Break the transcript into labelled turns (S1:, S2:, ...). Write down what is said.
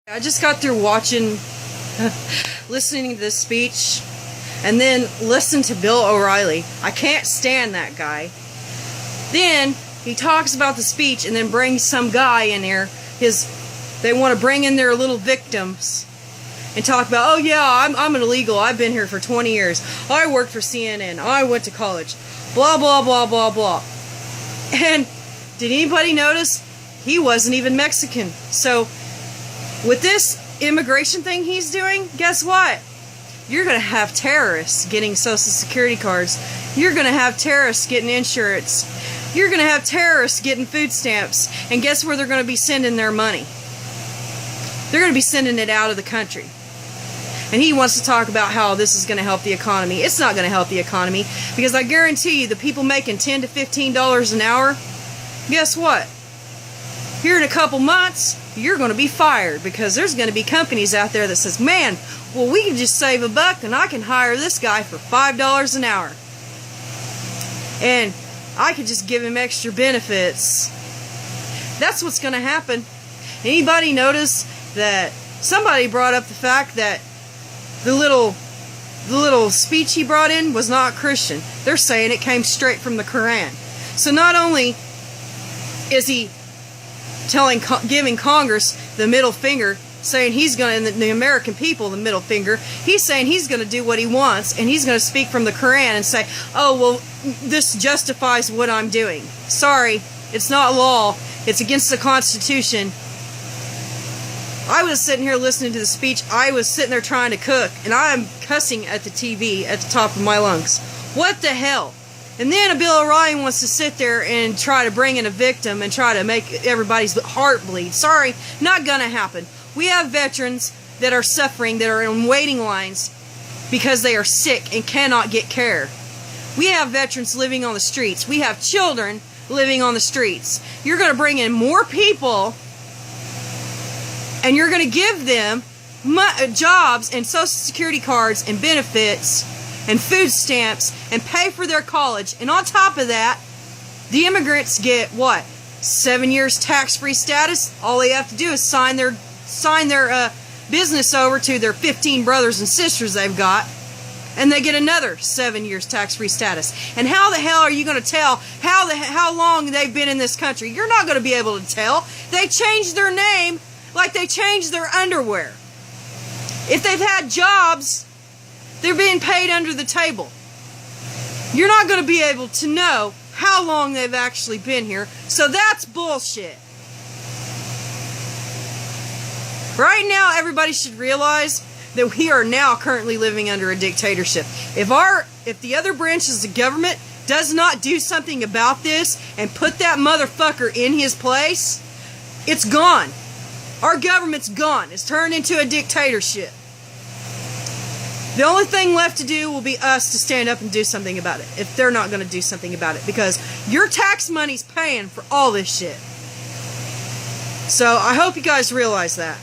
S1: I just got through watching, listening to this speech, and then listened to Bill O'Reilly. I can't stand that guy. Then he talks about the speech and then brings some guy in there. They want to bring in their little victims and talk about, oh yeah, I'm an illegal. I've been here for 20 years. I worked for CNN. I went to college. Blah, blah, blah, blah, blah. And did anybody notice? He wasn't even Mexican. So with this immigration thing he's doing, guess what? You're going to have terrorists getting Social Security cards. You're going to have terrorists getting insurance. You're going to have terrorists getting food stamps. And guess where they're going to be sending their money? They're going to be sending it out of the country. And he wants to talk about how this is going to help the economy. It's not going to help the economy, because I guarantee you the people making $10 to $15 an hour, guess what? Here in a couple months, you're going to be fired, because there's going to be companies out there that says, man, well, we can just save $1 and I can hire this guy for $5 an hour. And I could just give him extra benefits. That's what's going to happen. Anybody notice that somebody brought up the fact that the little speech he brought in was not Christian? They're saying it came straight from the Quran. So not only is he giving Congress the middle finger, saying he's going to, the American people the middle finger, he's saying he's going to do what he wants, and he's going to speak from the Quran and say, oh, well, this justifies what I'm doing. Sorry, it's not law. It's against the Constitution. I was sitting here listening to the speech. I was sitting there trying to cook, and I'm cussing at the TV at the top of my lungs. What the hell? And then Bill O'Reilly wants to sit there and try to bring in a victim and try to make everybody's heart bleed. Sorry, not gonna happen. We have veterans that are suffering, that are in waiting lines because they are sick and cannot get care. We have veterans living on the streets. We have children living on the streets. You're going to bring in more people, and you're going to give them jobs and Social Security cards and benefits and food stamps and pay for their college. And on top of that, the immigrants get what? 7 years tax-free status. All they have to do is sign their business over to their 15 brothers and sisters they've got, and they get another 7 years tax-free status. And how the hell are you going to tell how long they've been in this country? You're not going to be able to tell. They changed their name like they changed their underwear. If they've had jobs, they're being paid under the table. You're not going to be able to know how long they've actually been here. So that's bullshit. Right now, everybody should realize that we are now currently living under a dictatorship. If the other branches of government does not do something about this and put that motherfucker in his place, it's gone. Our government's gone. It's turned into a dictatorship. The only thing left to do will be us to stand up and do something about it, if they're not going to do something about it, because your tax money's paying for all this shit. So I hope you guys realize that.